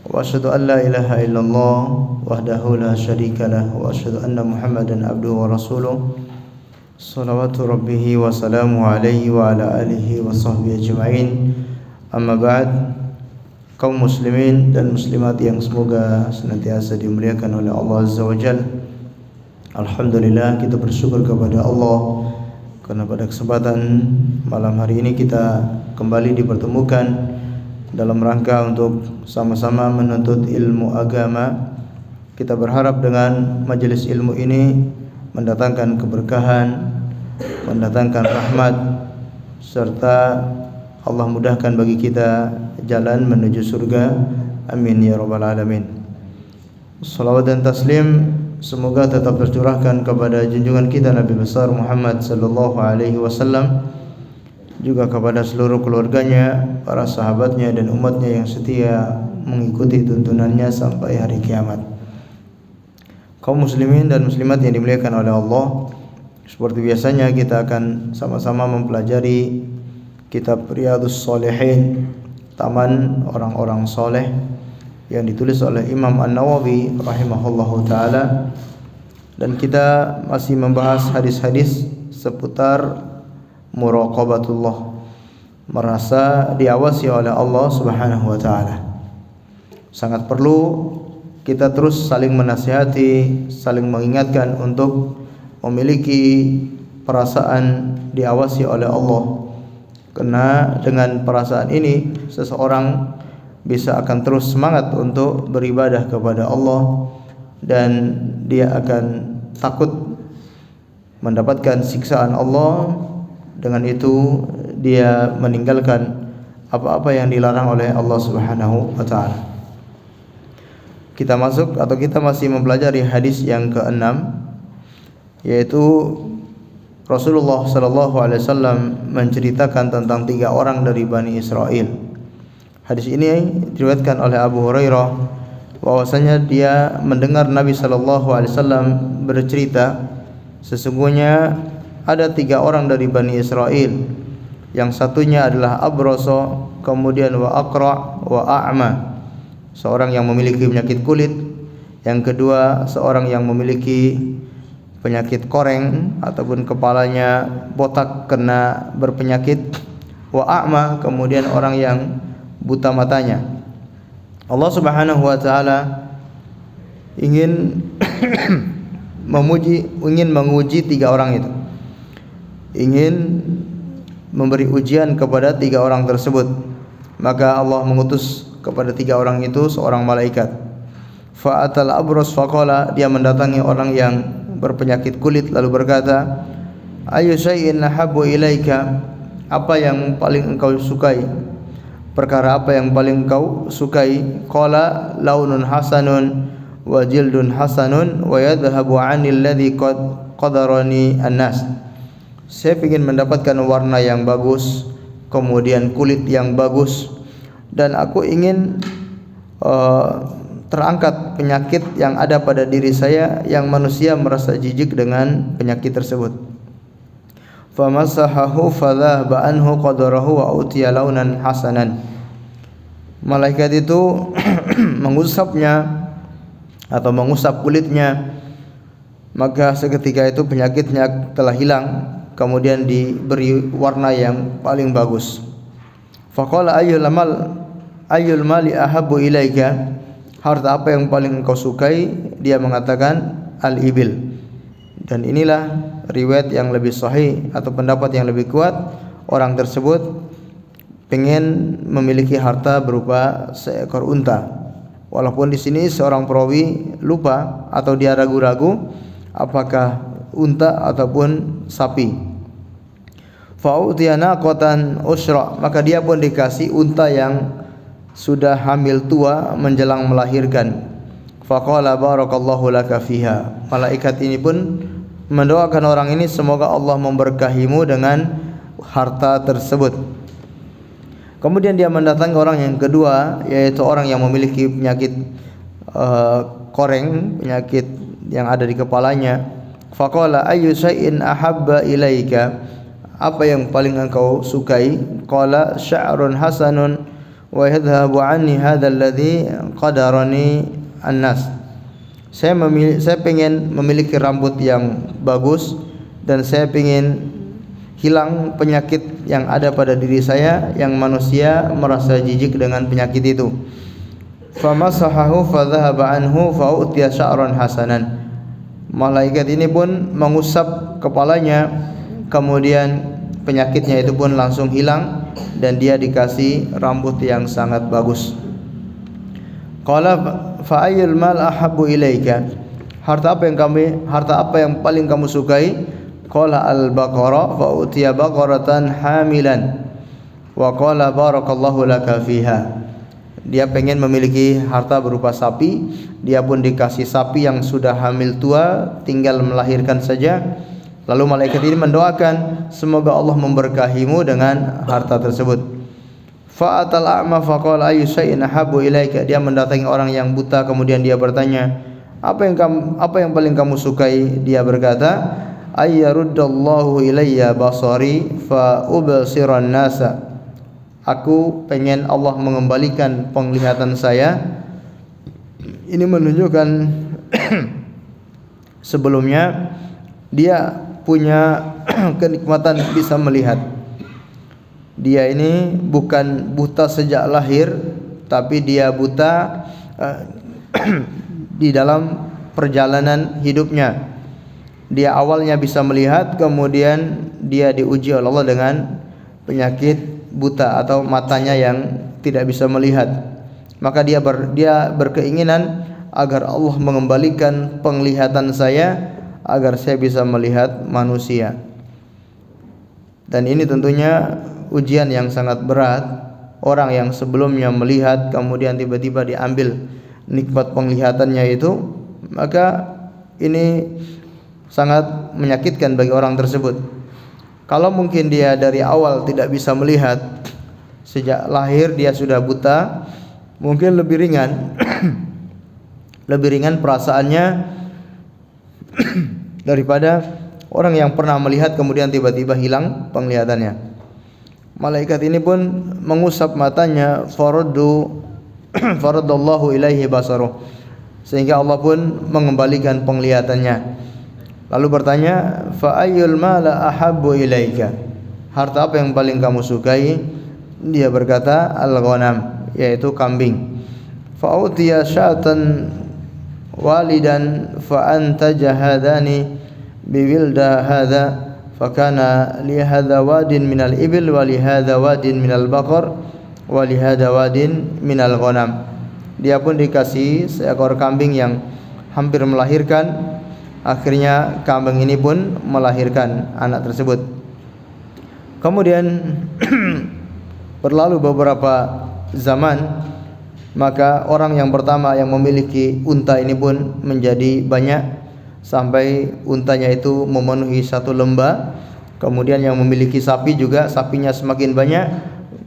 وأشهد أن لا إله إلا الله وحده لا شريك له وأشهد أن محمدا عبده ورسوله صلوات ربه وسلامه عليه وعلى آله وصحبه أجمعين. Amma ba'd. Kaum muslimin dan muslimat yang semoga senantiasa dimuliakan oleh Allah Azza wa Jalla. Alhamdulillah, kita bersyukur kepada Allah karena pada kesempatan malam hari ini kita kembali dipertemukan dalam rangka untuk sama-sama menuntut ilmu agama. Kita berharap dengan majelis ilmu ini mendatangkan keberkahan, mendatangkan rahmat, serta Allah mudahkan bagi kita jalan menuju surga. Amin ya rabbal alamin. Salawat dan taslim semoga tetap tercurahkan kepada junjungan kita Nabi besar Muhammad sallallahu alaihi wasallam, juga kepada seluruh keluarganya, para sahabatnya dan umatnya yang setia mengikuti tuntunannya sampai hari kiamat. Kaum muslimin dan muslimat yang dimuliakan oleh Allah, seperti biasanya kita akan sama-sama mempelajari kitab Riyadhus Shalihin, taman orang-orang soleh, yang ditulis oleh Imam An-Nawawi rahimahullahu ta'ala. Dan kita masih membahas hadis-hadis seputar muraqabatullah, merasa diawasi oleh Allah subhanahu wa ta'ala. Sangat perlu kita terus saling menasihati, saling mengingatkan untuk memiliki perasaan diawasi oleh Allah. Karena dengan perasaan ini seseorang bisa akan terus semangat untuk beribadah kepada Allah, dan dia akan takut mendapatkan siksaan Allah. Dengan itu dia meninggalkan apa-apa yang dilarang oleh Allah Subhanahu wa taala. Kita masih mempelajari hadis yang ke-6, yaitu Rasulullah sallallahu alaihi wasallam menceritakan tentang 3 orang dari Bani Israel. Hadis ini diriwayatkan oleh Abu Hurairah bahwasanya dia mendengar Nabi sallallahu alaihi wasallam bercerita, sesungguhnya ada 3 orang dari Bani Israel. Yang satunya adalah Abrasa, kemudian wa Aqra wa A'ma, seorang yang memiliki penyakit kulit. Yang kedua, seorang yang memiliki penyakit koreng ataupun kepalanya botak kena berpenyakit. Wa a'ma, kemudian orang yang buta matanya. Allah Subhanahu wa taala ingin menguji 3 orang itu. Ingin memberi ujian kepada 3 orang tersebut. Maka Allah mengutus kepada 3 orang itu seorang malaikat. Fa'atal abras faqala, dia mendatangi orang yang berpenyakit kulit lalu berkata, ayu syai'in habbu ilaika, apa yang paling engkau sukai, perkara apa yang paling engkau sukai? Qala launun hasanun wa jildun hasanun wa yadhhabu 'anil ladzi qadarani an-nas. Saya ingin mendapatkan warna yang bagus, kemudian kulit yang bagus, dan aku ingin terangkat penyakit yang ada pada diri saya yang manusia merasa jijik dengan penyakit tersebut. Famasahahu fadhahaba anhu qadarahu wa utiya launan hasanan. Malaikat itu mengusapnya atau mengusap kulitnya, maka seketika itu penyakitnya telah hilang, kemudian diberi warna yang paling bagus. Faqala ayyul mali ahabbu ilaika, harta apa yang paling engkau sukai? Dia mengatakan al-ibil. Dan inilah riwayat yang lebih sahih atau pendapat yang lebih kuat. Orang tersebut ingin memiliki harta berupa seekor unta. Walaupun di sini seorang perawi lupa atau dia ragu-ragu apakah unta ataupun sapi. Fa'utiya naqatan usra, maka dia pun dikasih unta yang sudah hamil tua menjelang melahirkan. Faqala barakallahu laka fiha. Malaikat ini pun mendoakan orang ini, semoga Allah memberkahimu dengan harta tersebut. Kemudian dia mendatangi orang yang kedua, yaitu orang yang memiliki penyakit koreng, penyakit yang ada di kepalanya. Faqala ayyu syai'in ahabba ilaika, apa yang paling engkau sukai? Qala sya'run hasanun wa yadhhabu anni hadzal ladzi qadarani an-nas. Saya pengen memiliki rambut yang bagus dan saya pengen hilang penyakit yang ada pada diri saya yang manusia merasa jijik dengan penyakit itu. Famasahahu fadhahaba anhu fa'utiya sya'ran hasanan. Malaikat ini pun mengusap kepalanya, kemudian penyakitnya itu pun langsung hilang dan dia dikasih rambut yang sangat bagus. Qala fa ayyul mal ahabbu ilaika? Harta apa yang paling kamu sukai? Qala al-baqara fa utiya baqaratan hamilan wa qala barakallahu laka fiha. Dia pengen memiliki harta berupa sapi, dia pun dikasih sapi yang sudah hamil tua, tinggal melahirkan saja. Lalu malaikat ini mendoakan, semoga Allah memberkahimu dengan harta tersebut. Fa'atal a'ma faqala ayyu shay'in ahabbu ilaika? Dia mendatangi orang yang buta, kemudian dia bertanya, apa yang paling kamu sukai? Dia berkata, ayyaruddallahu ilayya basari fa ubsiran nasa. Aku pengen Allah mengembalikan penglihatan saya. Ini menunjukkan sebelumnya dia punya kenikmatan bisa melihat. Dia ini bukan buta sejak lahir, tapi dia buta di dalam perjalanan hidupnya. Dia awalnya bisa melihat, kemudian dia diuji oleh Allah dengan penyakit buta atau matanya yang tidak bisa melihat. Maka dia berkeinginan agar Allah mengembalikan penglihatan saya agar saya bisa melihat manusia. Dan ini tentunya ujian yang sangat berat. Orang yang sebelumnya melihat kemudian tiba-tiba diambil nikmat penglihatannya itu, maka ini sangat menyakitkan bagi orang tersebut. Kalau mungkin dia dari awal tidak bisa melihat, sejak lahir dia sudah buta, mungkin lebih ringan lebih ringan perasaannya daripada orang yang pernah melihat kemudian tiba-tiba hilang penglihatannya. Malaikat ini pun mengusap matanya, faradallahu ilaihi basaruh, sehingga Allah pun mengembalikan penglihatannya. Lalu bertanya, fa ayyul mala ahabbu ilaika? Harta apa yang paling kamu sukai? Dia berkata, al-ghanam, yaitu kambing. Fa utiya syatan walidan fa antaja hadani biwilda hadha fa kana li hadha wadin minal ibil wa li hadha wadin minal baqar wa li hadha wadin minal ghanam. Dia pun dikasih seekor kambing yang hampir melahirkan. Akhirnya kambing ini pun melahirkan anak tersebut. Kemudian berlalu beberapa zaman, maka orang yang pertama yang memiliki unta ini pun menjadi banyak sampai untanya itu memenuhi satu lembah. Kemudian yang memiliki sapi juga, sapinya semakin banyak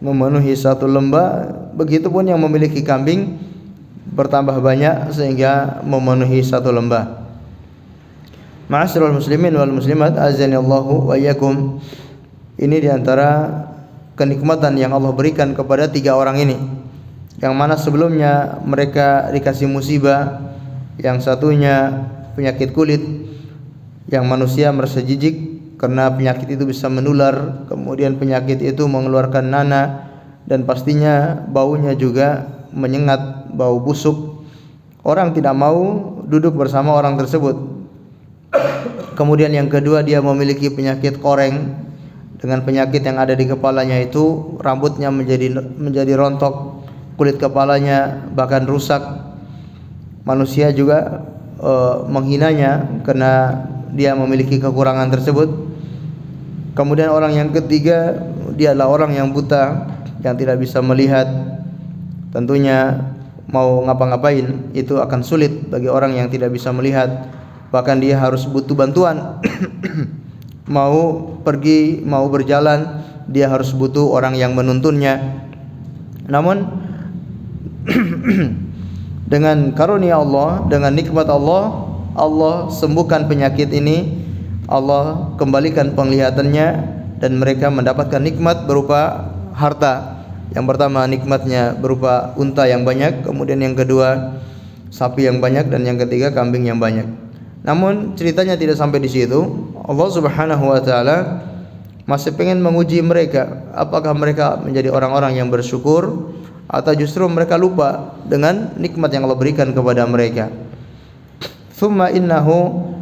memenuhi satu lembah. Begitupun yang memiliki kambing bertambah banyak sehingga memenuhi satu lembah. Ma'asyiral muslimin wal muslimat, azanillahu wa iyyakum. Ini diantara kenikmatan yang Allah berikan kepada tiga orang ini, yang mana sebelumnya mereka dikasih musibah. Yang satunya penyakit kulit, yang manusia merasa jijik karena penyakit itu bisa menular. Kemudian penyakit itu mengeluarkan nanah dan pastinya baunya juga menyengat, bau busuk. Orang tidak mau duduk bersama orang tersebut. Kemudian yang kedua, dia memiliki penyakit koreng. Dengan penyakit yang ada di kepalanya itu, rambutnya menjadi rontok, kulit kepalanya bahkan rusak. Manusia juga menghinanya karena dia memiliki kekurangan tersebut. Kemudian orang yang ketiga, dia adalah orang yang buta, yang tidak bisa melihat. Tentunya mau ngapa-ngapain itu akan sulit bagi orang yang tidak bisa melihat. Bahkan dia harus butuh bantuan. Mau pergi, mau berjalan, dia harus butuh orang yang menuntunnya. Namun dengan karunia Allah, dengan nikmat Allah, Allah sembuhkan penyakit ini. Allah kembalikan penglihatannya dan mereka mendapatkan nikmat berupa harta. Yang pertama nikmatnya berupa unta yang banyak, kemudian yang kedua sapi yang banyak, dan yang ketiga kambing yang banyak. Namun ceritanya tidak sampai di situ. Allah Subhanahu wa taala masih pengen menguji mereka, apakah mereka menjadi orang-orang yang bersyukur atau justru mereka lupa dengan nikmat yang Allah berikan kepada mereka. Thumma innahu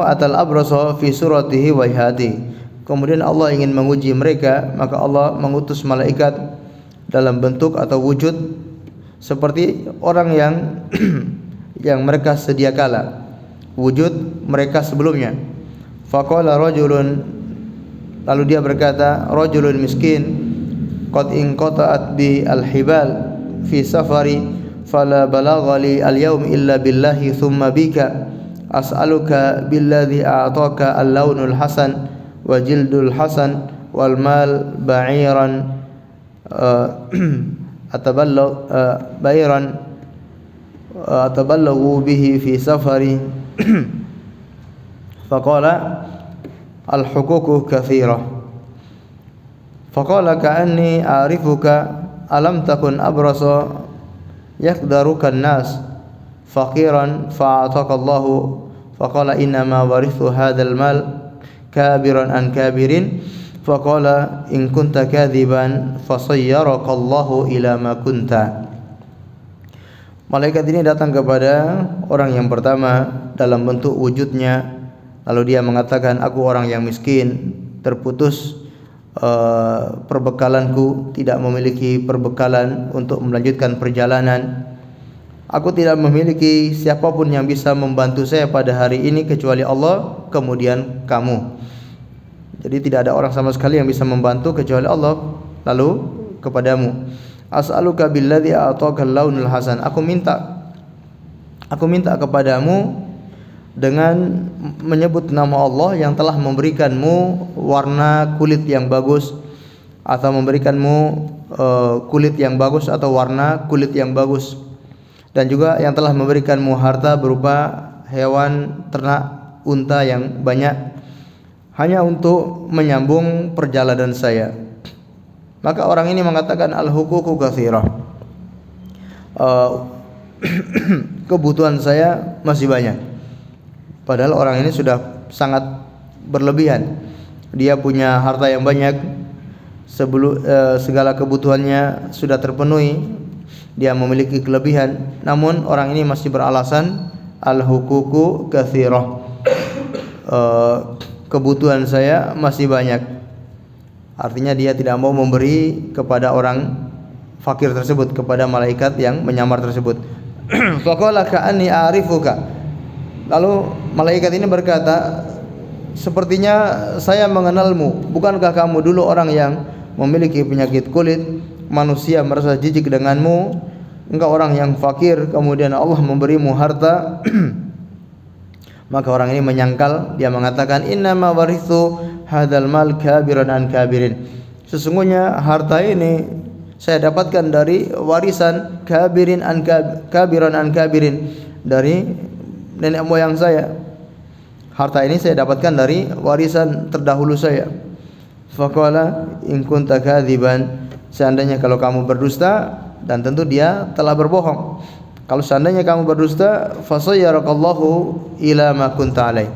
atal abrasa fi suratihi wa hayati. Kemudian Allah ingin menguji mereka, maka Allah mengutus malaikat dalam bentuk atau wujud seperti orang yang yang mereka sedia kala, wujud mereka sebelumnya. Faqala rajulun, lalu dia berkata, rajulun miskin qad inqata'at bi al-hibal fi safari fala balagha li al-yawm illa billahi thumma bika as'aluka billadhi a'taka al-lawnul hasan wa jildul hasan wal mal ba'iran atabalaghu bihi fi safari. Faqala al-huququ katsira. Faqala ka'anni a'rifuka alam takun abrasa yaqdaruka an-nas faqiran fa'ataka Allahu. Faqala inna ma warithu hadzal mal kabiran an kabirin. Faqala in kunta kadziban fasayyaraka Allahu ila ma kunta. Malaikat ini datang kepada orang yang pertama dalam bentuk wujudnya, lalu dia mengatakan, aku orang yang miskin, terputus perbekalanku, tidak memiliki perbekalan untuk melanjutkan perjalanan. Aku tidak memiliki siapapun yang bisa membantu saya pada hari ini kecuali Allah, kemudian kamu. Jadi tidak ada orang sama sekali yang bisa membantu kecuali Allah, lalu kepadamu. As'aluka billadzi a'taka al-lawnul hasan. Aku minta kepadamu dengan menyebut nama Allah yang telah memberikanmu warna kulit yang bagus, atau memberikanmu kulit yang bagus atau warna kulit yang bagus, dan juga yang telah memberikanmu harta berupa hewan ternak unta yang banyak, hanya untuk menyambung perjalanan saya. Maka orang ini mengatakan, al-huququ katsirah, kebutuhan saya masih banyak. Padahal orang ini sudah sangat berlebihan. Dia punya harta yang banyak, segala kebutuhannya sudah terpenuhi, dia memiliki kelebihan. Namun orang ini masih beralasan, al-huququ katsirah, kebutuhan saya masih banyak. Artinya dia tidak mau memberi kepada orang fakir tersebut, kepada malaikat yang menyamar tersebut. Faqala ka'anni a'rifuka. Lalu malaikat ini berkata, sepertinya saya mengenalmu. Bukankah kamu dulu orang yang memiliki penyakit kulit? Manusia merasa jijik denganmu. Engkau orang yang fakir, kemudian Allah memberimu harta. Maka orang ini menyangkal, dia mengatakan, innama warithu hadzal mal kabiran an kabirin. Sesungguhnya harta ini saya dapatkan dari warisan kabiran an kabirin, dari nenek moyang saya. Harta ini saya dapatkan dari warisan terdahulu saya. Faqala in kunta kadziban, seandainya kalau kamu berdusta, dan tentu dia telah berbohong. Kalau seandainya kamu berdusta, fasayyarakallahu ila ma kunta alai.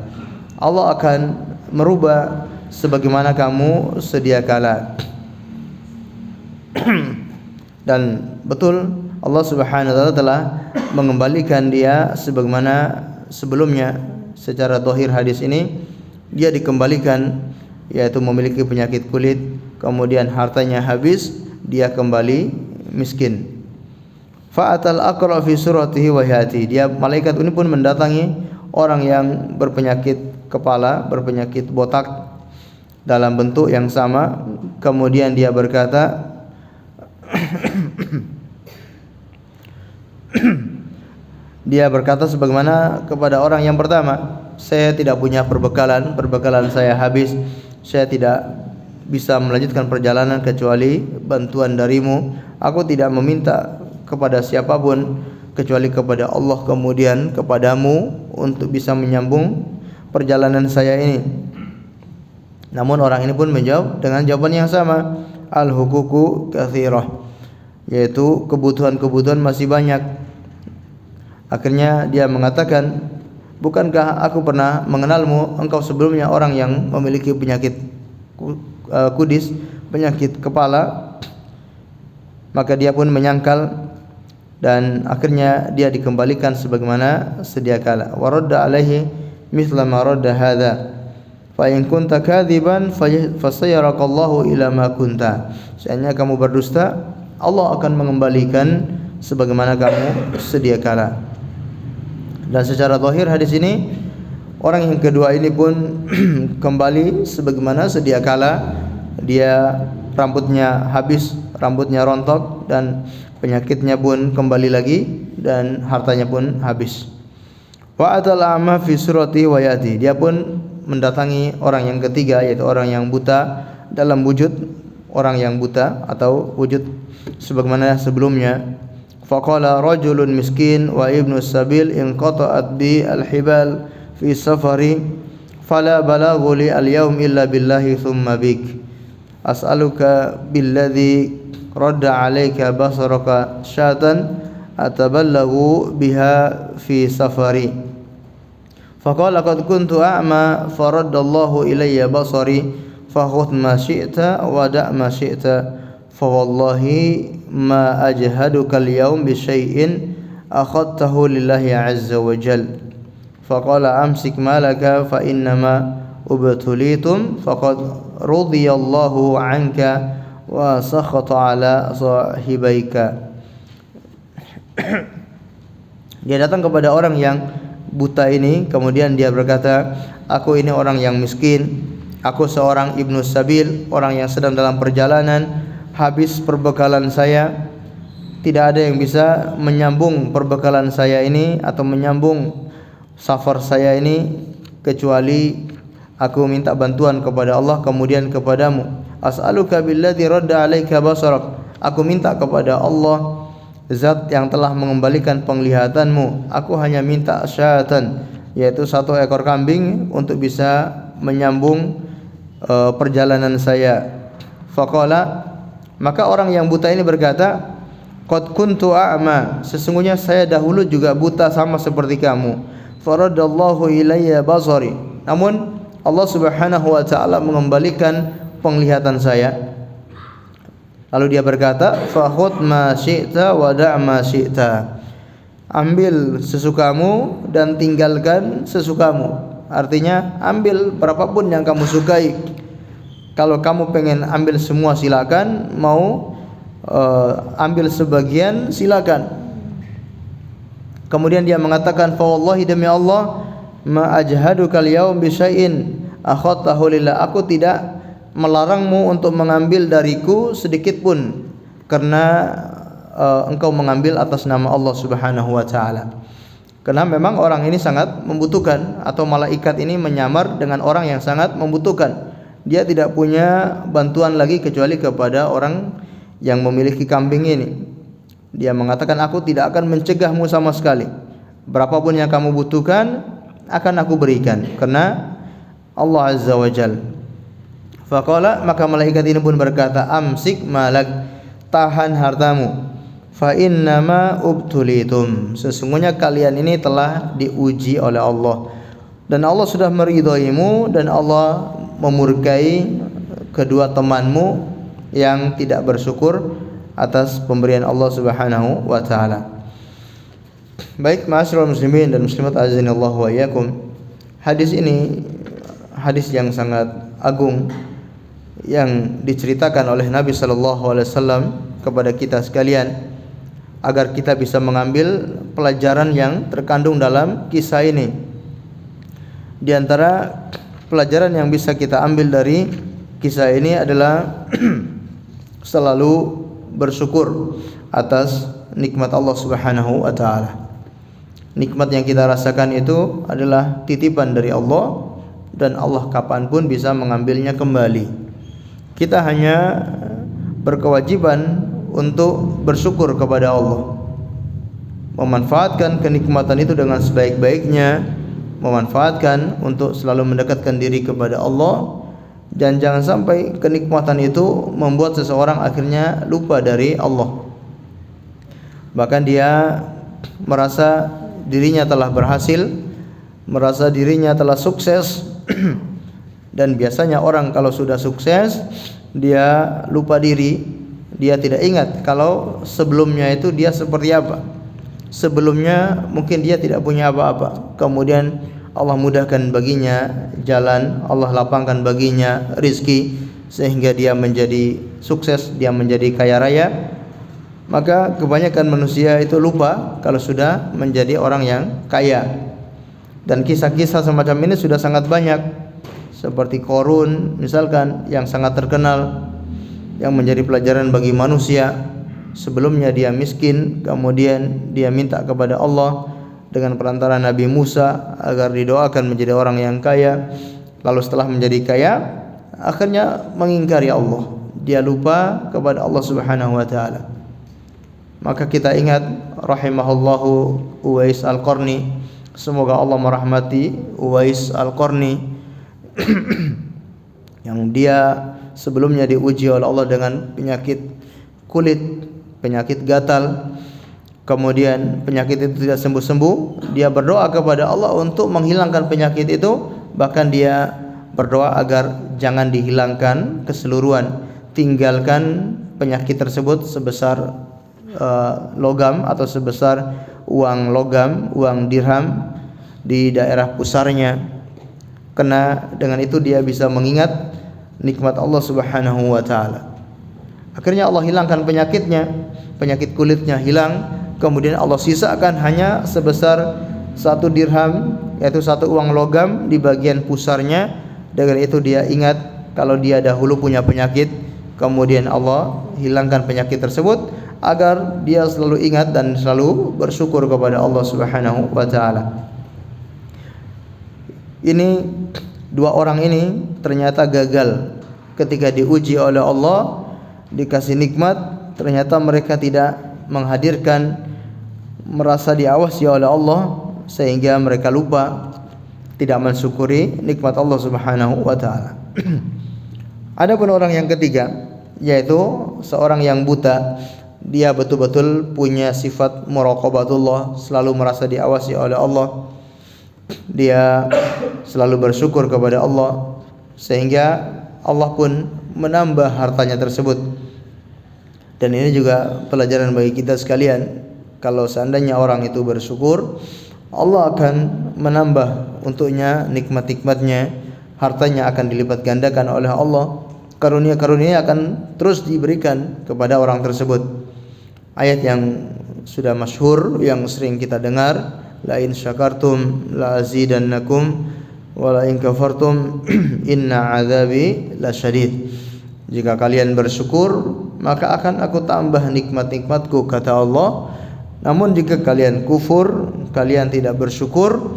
Allah akan merubah sebagaimana kamu sedia kala. Dan betul Allah Subhanahu wa taala telah mengembalikan dia sebagaimana sebelumnya. Secara zahir hadis ini dia dikembalikan, yaitu memiliki penyakit kulit, kemudian hartanya habis, dia kembali miskin. Fa'atal aqra fi suratihi wa hayati. Dia, malaikat ini pun mendatangi orang yang berpenyakit kepala, berpenyakit botak dalam bentuk yang sama. Kemudian dia berkata, dia berkata sebagaimana kepada orang yang pertama, saya tidak punya perbekalan saya habis, saya tidak bisa melanjutkan perjalanan kecuali bantuan darimu. Aku tidak meminta kepada siapapun kecuali kepada Allah, kemudian kepadamu, untuk bisa menyambung perjalanan saya ini. Namun orang ini pun menjawab dengan jawaban yang sama, al-huququ katsirah, yaitu kebutuhan-kebutuhan masih banyak. Akhirnya dia mengatakan, bukankah aku pernah mengenalmu, engkau sebelumnya orang yang memiliki penyakit kudis, penyakit kepala. Maka dia pun menyangkal dan akhirnya dia dikembalikan sebagaimana sedia kala. Wa radda alaihi mithla ma radda hadza. Fa in kunta kadziban fasayarakallahu ila ma kunta. Seandainya kamu berdusta, Allah akan mengembalikan sebagaimana kamu sedia kala. Dan secara zahir hadis ini, orang yang kedua ini pun kembali sebagaimana sedia kala. Dia rambutnya habis, rambutnya rontok, dan penyakitnya pun kembali lagi, dan hartanya pun habis. Wa atal a'ma fi surati wa yati. Dia pun mendatangi orang yang ketiga, yaitu orang yang buta dalam wujud orang yang buta atau wujud sebagaimana sebelumnya. Faqala rajulun miskin wa ibnu sabil inqata'at bi al-hibal fi safari fala balaghu li al-yawm illa billahi thumma bik as'aluka billadhi radda alayka basaraka syatan atabalaghu biha fi safari. Faqala qad kuntu a'ma faraddallahu ilayya basari fakhudh ma syi'ta wa da' ma syi'ta fa wallahi ma ajhaduka al-yawm bi syai'in akhadtahu lillahi azza wa jal. Faqala amsik malaka fa innama ubtulitum faqad radiyallahu anka wa sakhata ala sahibaika. Dia datang kepada orang yang buta ini, kemudian dia berkata, aku ini orang yang miskin, aku seorang ibnu sabil, orang yang sedang dalam perjalanan, habis perbekalan saya, tidak ada yang bisa menyambung perbekalan saya ini atau menyambung safar saya ini kecuali aku minta bantuan kepada Allah kemudian kepadamu. As'aluka billadzi radda 'alaika basarak. Aku minta kepada Allah, zat yang telah mengembalikan penglihatanmu. Aku hanya minta syatan, yaitu satu ekor kambing untuk bisa menyambung perjalanan saya. Faqala, maka orang yang buta ini berkata, qad kuntu a'ma, sesungguhnya saya dahulu juga buta sama seperti kamu. Faradallahu ilayya basari, namun Allah Subhanahu wa taala mengembalikan penglihatan saya. Lalu dia berkata, fakhudh ma syi'ta wa da' ma syi'ta. Ambil sesukamu dan tinggalkan sesukamu. Artinya ambil berapapun yang kamu sukai. Kalau kamu pengen ambil semua silakan, mau ambil sebagian silakan. Kemudian dia mengatakan, fa wallahi demi Allah, ma ajhaduka al-yawm bi syai'in akhadtahu lillah. Aku tidak melarangmu untuk mengambil dariku sedikit pun karena engkau mengambil atas nama Allah Subhanahu wa taala. Karena memang orang ini sangat membutuhkan, atau malaikat ini menyamar dengan orang yang sangat membutuhkan. Dia tidak punya bantuan lagi kecuali kepada orang yang memiliki kambing ini. Dia mengatakan, aku tidak akan mencegahmu sama sekali. Berapapun yang kamu butuhkan akan aku berikan karena Allah Azza wa Jal. Faqala, maka malaikat ini pun berkata, amsik malak, tahan hartamu. Fa innama ubtulitum, sesungguhnya kalian ini telah diuji oleh Allah, dan Allah sudah meridhoimu, dan Allah memurkai kedua temanmu yang tidak bersyukur atas pemberian Allah Subhanahu wa taala. Baik, ma'asyiral muslimin dan muslimat azanillahu wa iyyakum. Hadis ini hadis yang sangat agung yang diceritakan oleh Nabi sallallahu alaihi wasallam kepada kita sekalian agar kita bisa mengambil pelajaran yang terkandung dalam kisah ini. Di antara pelajaran yang bisa kita ambil dari kisah ini adalah selalu bersyukur atas nikmat Allah Subhanahu wa taala. Nikmat yang kita rasakan itu adalah titipan dari Allah, dan Allah kapanpun bisa mengambilnya kembali. Kita hanya berkewajiban untuk bersyukur kepada Allah, memanfaatkan kenikmatan itu dengan sebaik-baiknya, memanfaatkan untuk selalu mendekatkan diri kepada Allah, Dan jangan sampai kenikmatan itu membuat seseorang akhirnya lupa dari Allah. Bahkan dia merasa dirinya telah berhasil, merasa dirinya telah sukses. Dan biasanya orang kalau sudah sukses, dia lupa diri, dia tidak ingat kalau sebelumnya itu dia seperti apa. Sebelumnya mungkin dia tidak punya apa-apa, kemudian Allah mudahkan baginya jalan, Allah lapangkan baginya rizki, sehingga dia menjadi sukses, dia menjadi kaya raya. Maka kebanyakan manusia itu lupa kalau sudah menjadi orang yang kaya. Dan kisah-kisah semacam ini sudah sangat banyak, seperti Qarun misalkan, yang sangat terkenal, yang menjadi pelajaran bagi manusia. Sebelumnya dia miskin, kemudian dia minta kepada Allah dengan perantara Nabi Musa agar didoakan menjadi orang yang kaya. Lalu setelah menjadi kaya, akhirnya mengingkari Allah, dia lupa kepada Allah Subhanahu wa taala. Maka kita ingat rahimahullahu Uwais Al-Qarni, semoga Allah merahmati Uwais Al-Qarni yang dia sebelumnya diuji oleh Allah dengan penyakit kulit, penyakit gatal. Kemudian penyakit itu tidak sembuh-sembuh, dia berdoa kepada Allah untuk menghilangkan penyakit itu. Bahkan dia berdoa agar jangan dihilangkan keseluruhan, tinggalkan penyakit tersebut sebesar logam atau sebesar uang logam, uang dirham di daerah pusarnya. Karena dengan itu dia bisa mengingat nikmat Allah Subhanahu wa taala. Akhirnya Allah hilangkan penyakitnya, penyakit kulitnya hilang. Kemudian Allah sisakan hanya sebesar 1 dirham, yaitu 1 uang logam di bagian pusarnya. Dengan itu dia ingat kalau dia dahulu punya penyakit, kemudian Allah hilangkan penyakit tersebut agar dia selalu ingat dan selalu bersyukur kepada Allah Subhanahu wa taala. Ini 2 orang ini ternyata gagal ketika diuji oleh Allah, dikasih nikmat, ternyata mereka tidak menghadirkan, merasa diawasi oleh Allah, sehingga mereka lupa, tidak mensyukuri nikmat Allah Subhanahu wa taala. Adapun orang yang ketiga, yaitu seorang yang buta, dia betul-betul punya sifat muraqabatullah, selalu merasa diawasi oleh Allah. Dia selalu bersyukur kepada Allah, sehingga Allah pun menambah hartanya tersebut. Dan ini juga pelajaran bagi kita sekalian. Kalau seandainya orang itu bersyukur, Allah akan menambah untuknya nikmat-nikmatnya, hartanya akan dilipat gandakan oleh Allah, karunia-karunia akan terus diberikan kepada orang tersebut. Ayat yang sudah masyhur, yang sering kita dengar, la in syakartum la azidannakum wa la in kafartum inna azabi lasyadid. Jika kalian bersyukur, maka akan aku tambah nikmat-nikmatku, kata Allah. Namun jika kalian kufur, kalian tidak bersyukur,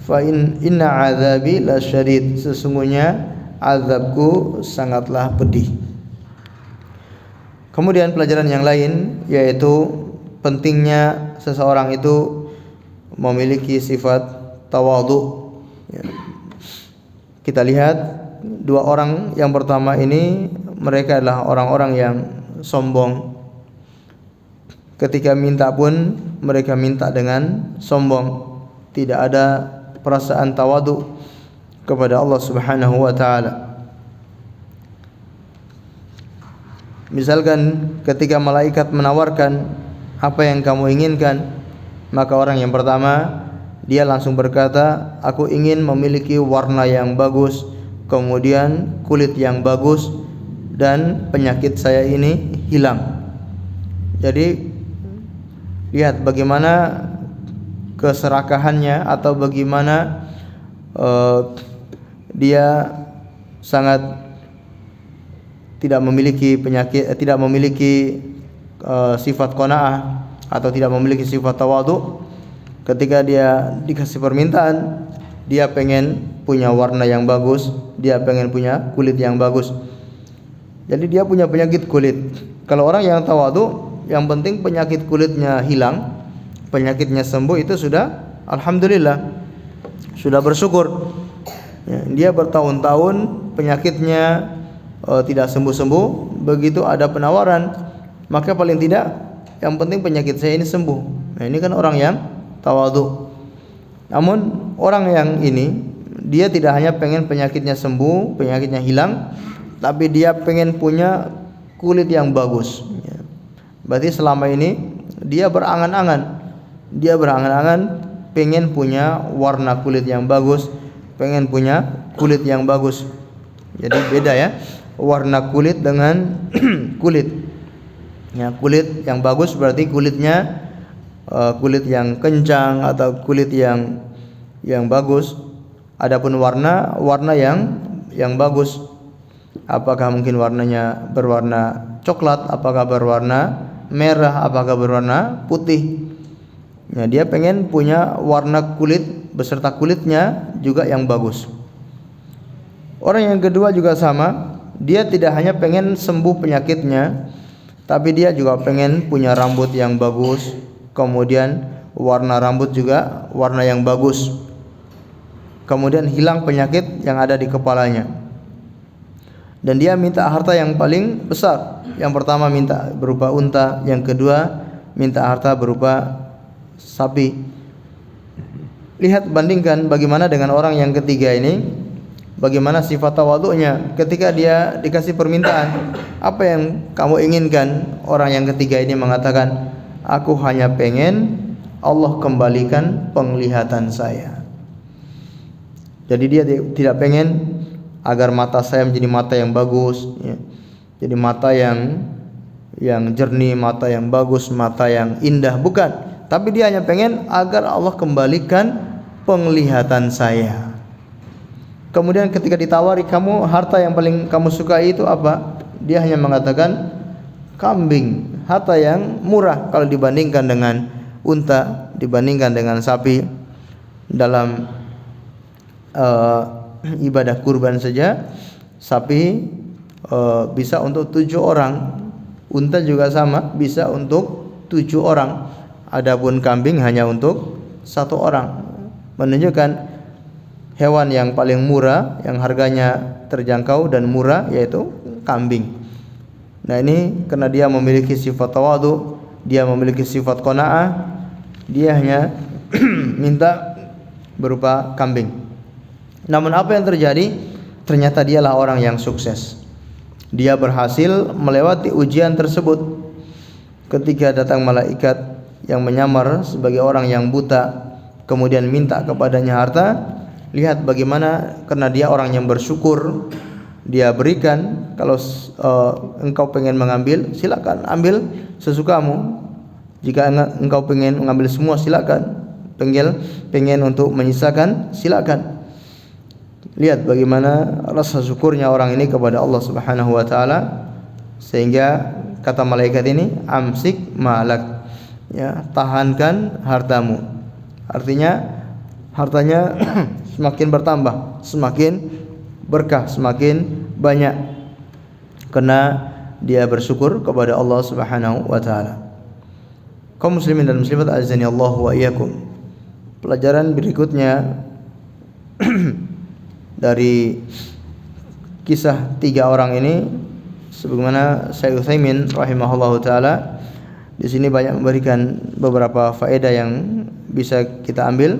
fa inna azabi lasyadid, sesungguhnya azabku sangatlah pedih. Kemudian pelajaran yang lain, yaitu pentingnya seseorang itu memiliki sifat tawadhu. Kita lihat 2 orang yang pertama ini, mereka adalah orang-orang yang sombong. Ketika minta pun mereka minta dengan sombong, tidak ada perasaan tawadhu kepada Allah Subhanahu wa taala. Misalkan ketika malaikat menawarkan apa yang kamu inginkan, maka orang yang pertama dia langsung berkata, aku ingin memiliki warna yang bagus, kemudian kulit yang bagus, dan penyakit saya ini hilang. Jadi lihat bagaimana keserakahannya, atau bagaimana dia sangat tidak memiliki penyakit, tidak memiliki sifat qanaah atau tidak memiliki sifat tawadhu. Ketika dia dikasih permintaan, dia pengen punya warna yang bagus, dia pengen punya kulit yang bagus. Jadi dia punya penyakit kulit. Kalau orang yang tawadhu, yang penting penyakit kulitnya hilang, penyakitnya sembuh, itu sudah alhamdulillah, sudah bersyukur. Ya, dia bertahun-tahun penyakitnya tidak sembuh-sembuh, begitu ada penawaran, maka paling tidak yang penting penyakit saya ini sembuh. Nah, ini kan orang yang tawadhu. Namun orang yang ini dia tidak hanya pengen penyakitnya sembuh, penyakitnya hilang, tapi dia pengen punya kulit yang bagus. Berarti selama ini dia berangan-angan pengen punya warna kulit yang bagus, pengen punya kulit yang bagus. Jadi beda ya, warna kulit dengan kulit. Ya, kulit yang bagus berarti kulitnya kulit yang kencang atau kulit yang bagus. Adapun warna yang bagus, apakah mungkin warnanya berwarna coklat, apakah berwarna merah, apakah berwarna putih. Ya, dia pengen punya warna kulit beserta kulitnya juga yang bagus. Orang yang kedua juga sama, dia tidak hanya pengen sembuh penyakitnya, tapi dia juga pengen punya rambut yang bagus, kemudian warna rambut juga warna yang bagus, kemudian hilang penyakit yang ada di kepalanya. Dan dia minta harta yang paling besar. Yang pertama minta berupa unta, yang kedua minta harta berupa sapi. Lihat, bandingkan bagaimana dengan orang yang ketiga ini. Bagaimana sifat tawadhu'nya ketika dia dikasih permintaan, apa yang kamu inginkan? Orang yang ketiga ini mengatakan, aku hanya pengen Allah kembalikan penglihatan saya. Jadi dia tidak pengen agar mata saya menjadi mata yang bagus, ya. Jadi mata yang jernih, mata yang bagus, mata yang indah, bukan. Tapi dia hanya pengen agar Allah kembalikan penglihatan saya. Kemudian ketika ditawari, kamu harta yang paling kamu sukai itu apa? Dia hanya mengatakan kambing, harta yang murah kalau dibandingkan dengan unta, dibandingkan dengan sapi. Dalam ibadah kurban saja, sapi bisa untuk 7 orang, unta juga sama, bisa untuk 7 orang. Adapun kambing hanya untuk 1 orang. Menunjukkan hewan yang paling murah, yang harganya terjangkau dan murah, yaitu kambing. Nah, ini karena dia memiliki sifat tawadhu, dia memiliki sifat qanaah, dia hanya minta berupa kambing. Namun apa yang terjadi? Ternyata dialah orang yang sukses. Dia berhasil melewati ujian tersebut. Ketika datang malaikat yang menyamar sebagai orang yang buta, kemudian minta kepadanya harta, lihat bagaimana, karena dia orang yang bersyukur, dia berikan. Kalau engkau pengen mengambil, silakan ambil sesukamu. Jika engkau pengen mengambil semua, silakan. Pengen untuk menyisakan, silakan. Lihat bagaimana rasa syukurnya orang ini kepada Allah Subhanahu wa taala, sehingga kata malaikat ini, amsik malak, ya, tahankan hartamu. Artinya hartanya semakin bertambah, semakin berkah, semakin banyak, karena dia bersyukur kepada Allah Subhanahu wa taala. Kaum muslimin dan muslimat azani Allah wa iyyakum. Pelajaran berikutnya dari kisah 3 orang ini, sebagaimana Syekh Utsaimin rahimahullahu taala di sini banyak memberikan beberapa faedah yang bisa kita ambil.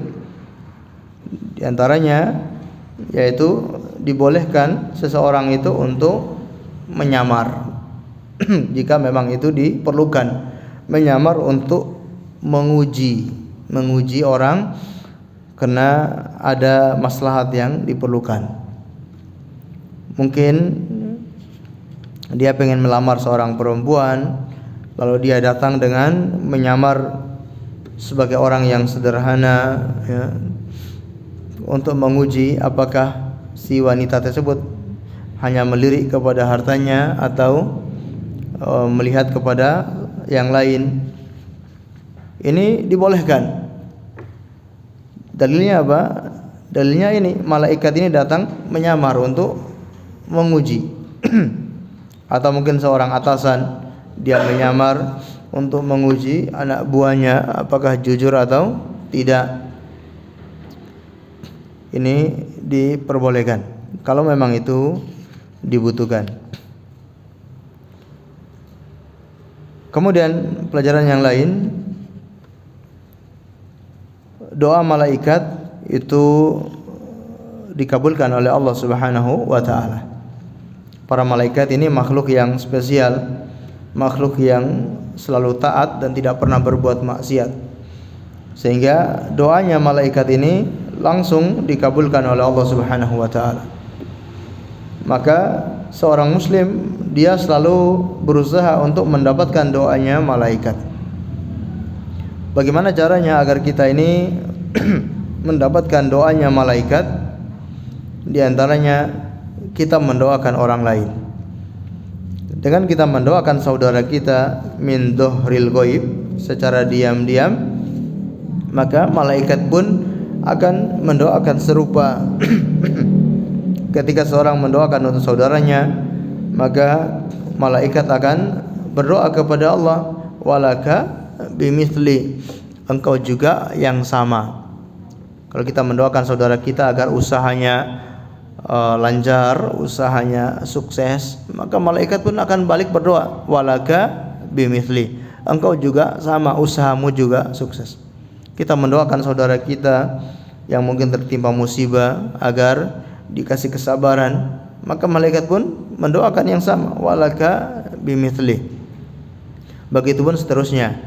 Di antaranya yaitu dibolehkan seseorang itu untuk menyamar jika memang itu diperlukan. Menyamar untuk menguji orang karena ada maslahat yang diperlukan. Mungkin dia pengen melamar seorang perempuan, lalu dia datang dengan menyamar sebagai orang yang sederhana, ya, untuk menguji apakah si wanita tersebut hanya melirik kepada hartanya atau melihat kepada yang lain. Ini dibolehkan. Dalilnya apa? Dalilnya ini, malaikat ini datang menyamar untuk menguji. Atau mungkin seorang atasan, dia menyamar untuk menguji anak buahnya apakah jujur atau tidak. Ini diperbolehkan, kalau memang itu dibutuhkan. Kemudian pelajaran yang lain, doa malaikat itu dikabulkan oleh Allah Subhanahu wa taala. Para malaikat ini makhluk yang spesial, makhluk yang selalu taat dan tidak pernah berbuat maksiat. Sehingga doanya malaikat ini langsung dikabulkan oleh Allah Subhanahu wa taala. Maka seorang muslim dia selalu berusaha untuk mendapatkan doanya malaikat. Bagaimana caranya agar kita ini mendapatkan doanya malaikat? Di antaranya kita mendoakan orang lain. Dengan kita mendoakan saudara kita min dhuhril ghaib, secara diam-diam, maka malaikat pun akan mendoakan serupa. Ketika seorang mendoakan untuk saudaranya, maka malaikat akan berdoa kepada Allah, walaka bimithli, engkau juga yang sama. Kalau kita mendoakan saudara kita agar usahanya lancar, usahanya sukses, maka malaikat pun akan balik berdoa, walaka bimithli, engkau juga sama, usahamu juga sukses. Kita mendoakan saudara kita yang mungkin tertimpa musibah agar dikasih kesabaran, maka malaikat pun mendoakan yang sama, walaka bimithli. Begitupun seterusnya.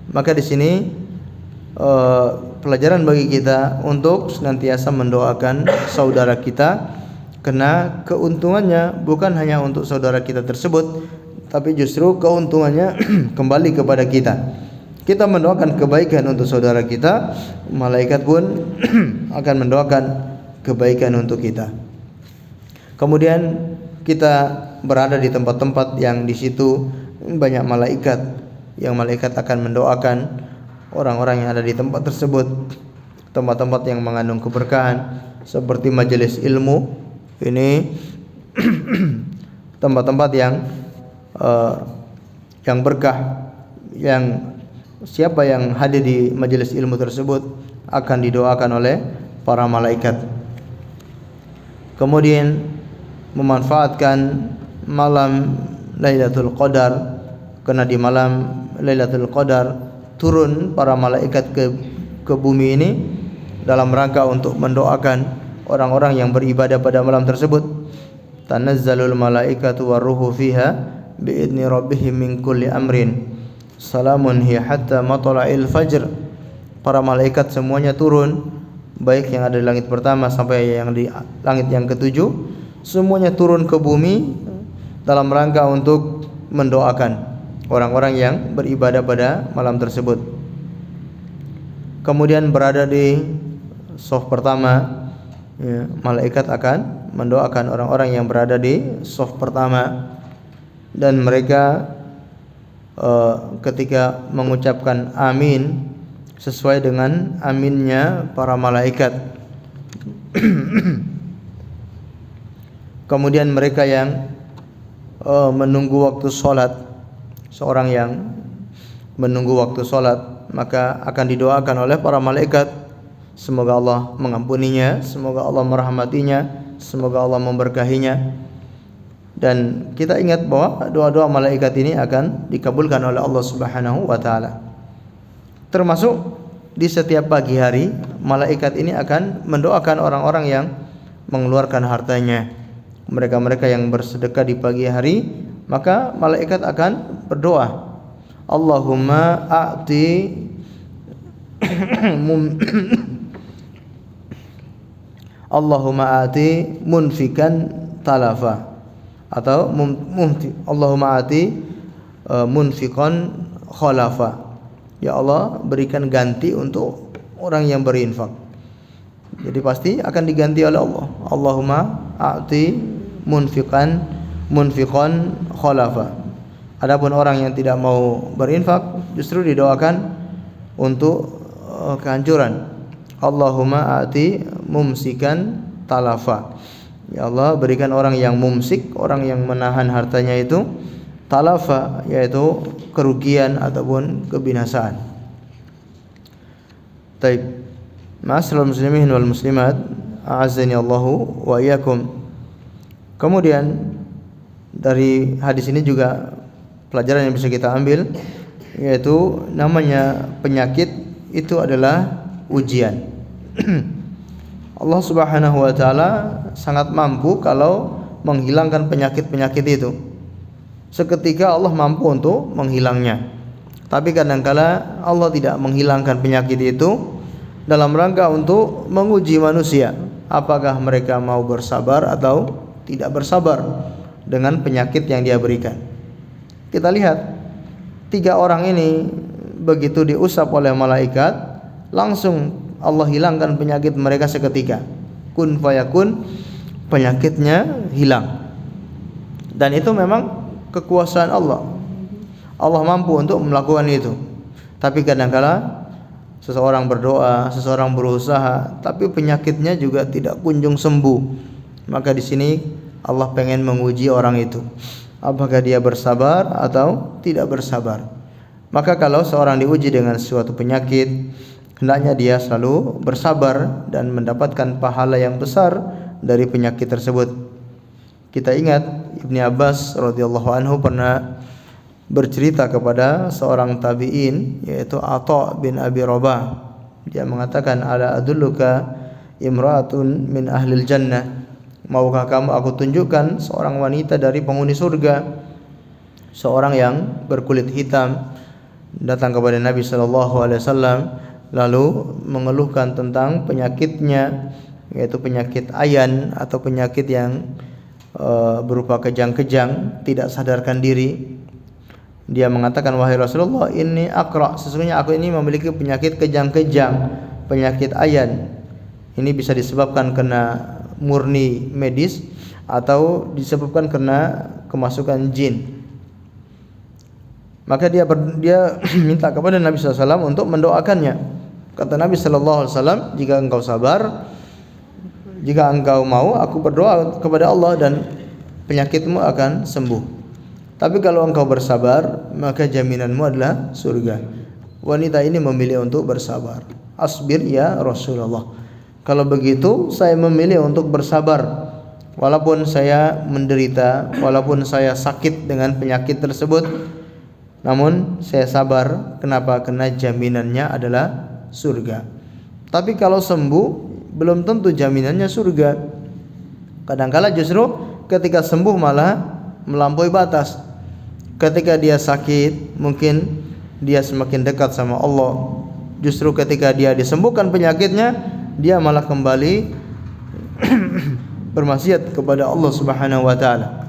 Maka di sini pelajaran bagi kita untuk senantiasa mendoakan saudara kita, karena keuntungannya bukan hanya untuk saudara kita tersebut, tapi justru keuntungannya kembali kepada kita. Kita mendoakan kebaikan untuk saudara kita, malaikat pun akan mendoakan kebaikan untuk kita. Kemudian kita berada di tempat-tempat yang di situ banyak malaikat, yang malaikat akan mendoakan orang-orang yang ada di tempat tersebut. Tempat-tempat yang mengandung keberkahan seperti majelis ilmu, ini tempat-tempat yang berkah, yang siapa yang hadir di majelis ilmu tersebut akan didoakan oleh para malaikat. Kemudian memanfaatkan malam Lailatul Qadar, karena di malam Lailatul Qadar turun para malaikat ke bumi ini dalam rangka untuk mendoakan orang-orang yang beribadah pada malam tersebut. Tanazzalul malaikatu waruhu fiha biidzni rabbihim min kulli amrin salamun hiya hatta matla'il fajr. Para malaikat semuanya turun, baik yang ada di langit pertama sampai yang di langit yang ketujuh, semuanya turun ke bumi dalam rangka untuk mendoakan orang-orang yang beribadah pada malam tersebut. Kemudian berada di shaf pertama, ya, malaikat akan mendoakan orang-orang yang berada di shaf pertama, dan mereka ketika mengucapkan amin sesuai dengan aminnya para malaikat. Kemudian mereka yang menunggu waktu sholat, seorang yang menunggu waktu sholat, maka akan didoakan oleh para malaikat, semoga Allah mengampuninya, semoga Allah merahmatinya, semoga Allah memberkahinya. Dan kita ingat bahwa doa-doa malaikat ini akan dikabulkan oleh Allah Subhanahu wa taala. Termasuk di setiap pagi hari malaikat ini akan mendoakan orang-orang yang mengeluarkan hartanya. Mereka-mereka yang bersedekah di pagi hari, maka malaikat akan berdoa, Allahumma a'ti Allahumma a'ti munfikan talafa, atau Allahumma a'ti munfiqan khalafa. Ya Allah, berikan ganti untuk orang yang berinfak. Jadi pasti akan diganti oleh Allah. Allahumma a'ti munfiqan khalafa. Adapun orang yang tidak mau berinfak justru didoakan untuk kehancuran. Allahumma a'ti mumsikan talafa. Ya Allah, berikan orang yang mumsik, orang yang menahan hartanya itu, talafa, yaitu kerugian ataupun kebinasaan. Taib. Ma'asyiral muslimin wal muslimat, a'azzani Allahu wa iyyakum. Kemudian dari hadis ini juga pelajaran yang bisa kita ambil, yaitu namanya penyakit itu adalah ujian. Allah Subhanahu wa taala sangat mampu kalau menghilangkan penyakit-penyakit itu. Seketika Allah mampu untuk menghilangnya. Tapi kadangkala Allah tidak menghilangkan penyakit itu dalam rangka untuk menguji manusia, apakah mereka mau bersabar atau tidak bersabar dengan penyakit yang Dia berikan. Kita lihat 3 orang ini begitu diusap oleh malaikat, langsung Allah hilangkan penyakit mereka seketika. Kun fayakun, penyakitnya hilang. Dan itu memang kekuasaan Allah. Allah mampu untuk melakukan itu. Tapi kadangkala seseorang berdoa, seseorang berusaha, tapi penyakitnya juga tidak kunjung sembuh. Maka di sini Allah pengen menguji orang itu, apakah dia bersabar atau tidak bersabar. Maka kalau seorang diuji dengan suatu penyakit, hendaknya dia selalu bersabar dan mendapatkan pahala yang besar dari penyakit tersebut. Kita ingat Ibnu Abbas radhiyallahu anhu pernah bercerita kepada seorang tabi'in, yaitu Atha bin Abi Rabah. Dia mengatakan, ala adulluka imra'atun min ahlil jannah, maukah kamu aku tunjukkan seorang wanita dari penghuni surga. Seorang yang berkulit hitam datang kepada Nabi sallallahu alaihi wasallam, lalu mengeluhkan tentang penyakitnya, yaitu penyakit ayan atau penyakit yang berupa kejang-kejang, tidak sadarkan diri. Dia mengatakan, wahai Rasulullah, ini aqra, sesungguhnya aku ini memiliki penyakit kejang-kejang, penyakit ayan. Ini bisa disebabkan karena murni medis atau disebabkan karena kemasukan jin. Maka dia minta kepada Nabi SAW untuk mendoakannya. Kata Nabi SAW, jika engkau sabar, jika engkau mau, aku berdoa kepada Allah dan penyakitmu akan sembuh. Tapi kalau engkau bersabar, maka jaminanmu adalah surga. Wanita ini memilih untuk bersabar. Asbir ya Rasulullah. Kalau begitu saya memilih untuk bersabar, walaupun saya menderita, walaupun saya sakit dengan penyakit tersebut, namun saya sabar. Kenapa? Karena jaminannya adalah surga. Tapi kalau sembuh, belum tentu jaminannya surga. Kadangkala justru ketika sembuh malah melampaui batas. Ketika dia sakit, mungkin dia semakin dekat sama Allah. Justru ketika dia disembuhkan penyakitnya, dia malah kembali bermaksiat kepada Allah Subhanahu wa taala.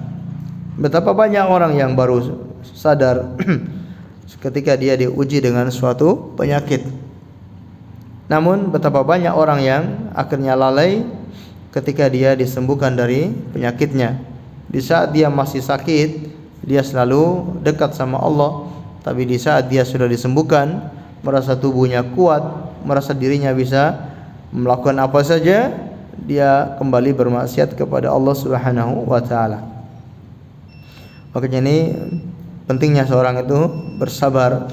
Betapa banyak orang yang baru sadar ketika dia diuji dengan suatu penyakit. Namun betapa banyak orang yang akhirnya lalai ketika dia disembuhkan dari penyakitnya. Di saat dia masih sakit, dia selalu dekat sama Allah. Tapi di saat dia sudah disembuhkan, merasa tubuhnya kuat, merasa dirinya bisa melakukan apa saja, dia kembali bermaksiat kepada Allah Subhanahu wa taala. Makanya ini pentingnya seorang itu bersabar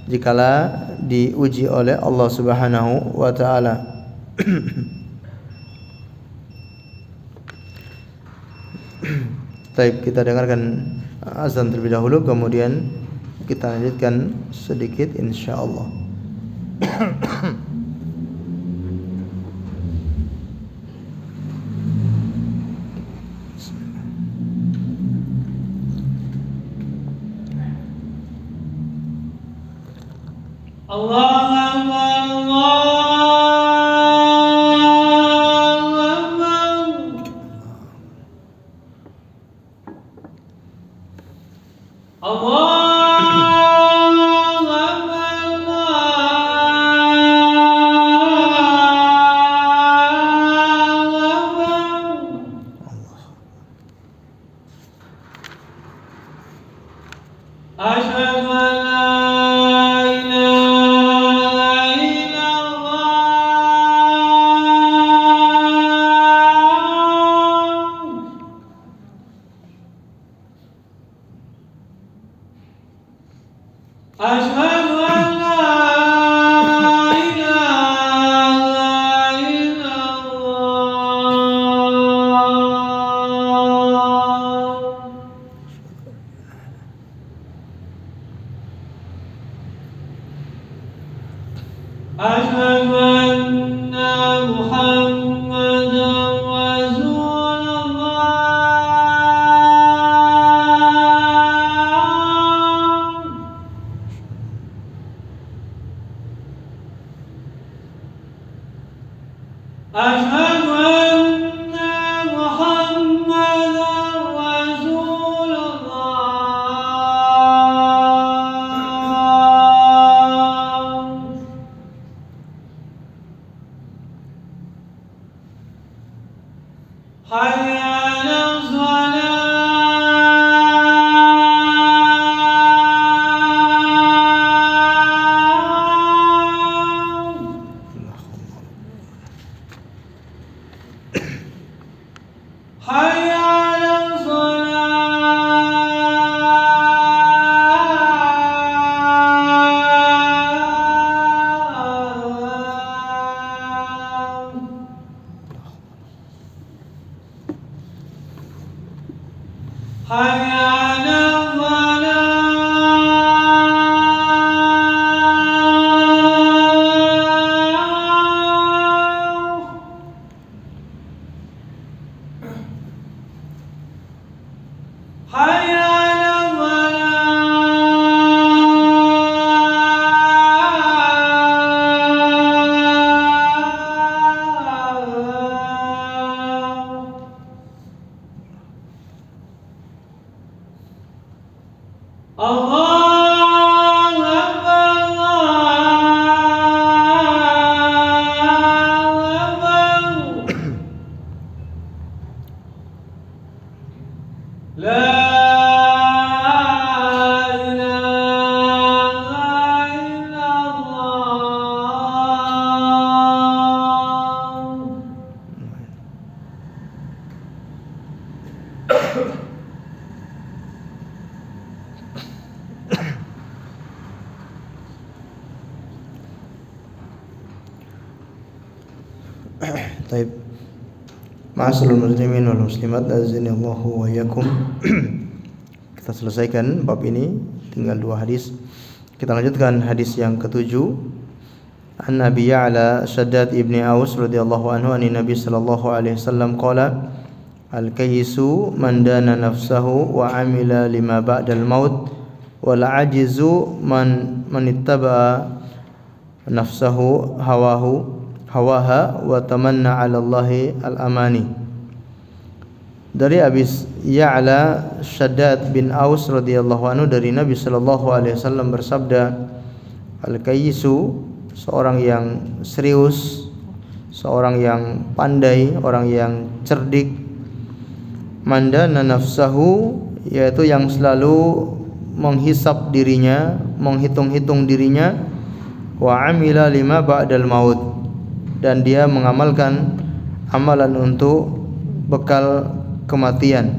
jikala diuji oleh Allah Subhanahu wa taala. Baik, kita dengarkan azan terlebih dahulu, kemudian kita lanjutkan sedikit insyaallah. Allahu Akbar. Asyhadu an la ilaha أشهد أن محمدا رسول الله. أشهد أن محمدا رسول الله. حي على الصلاة. حي على الصلاة. حي على الفلاح. حي على الفلاح. الله أكبر الله أكبر. لا إله إلا الله. Taib. Ma'asyiral muslimin wal muslimat, azinallahu wa iyyakum. Kita selesaikan bab ini, tinggal 2 hadis. Kita lanjutkan hadis yang ke-7. An Abi Ya'la Shaddad ibni Aus radhiyallahu anhu an Nabi sallallahu alaihi wasallam qala al-kayyisu man dana nafsahu wa amila lima ba'dal maut wal ajizu man ittaba'a nafsahu hawaha wa tamanna 'ala Allahi al-amani. Dari Abi Ya'la Shaddad bin Aus radhiyallahu anhu dari Nabi sallallahu alaihi wasallam bersabda, al-kayyisu, seorang yang serius, seorang yang pandai, orang yang cerdik, mandana nafsahu, yaitu yang selalu menghisap dirinya, menghitung-hitung dirinya, wa amila lima ba'dal maut, dan dia mengamalkan amalan untuk bekal kematian,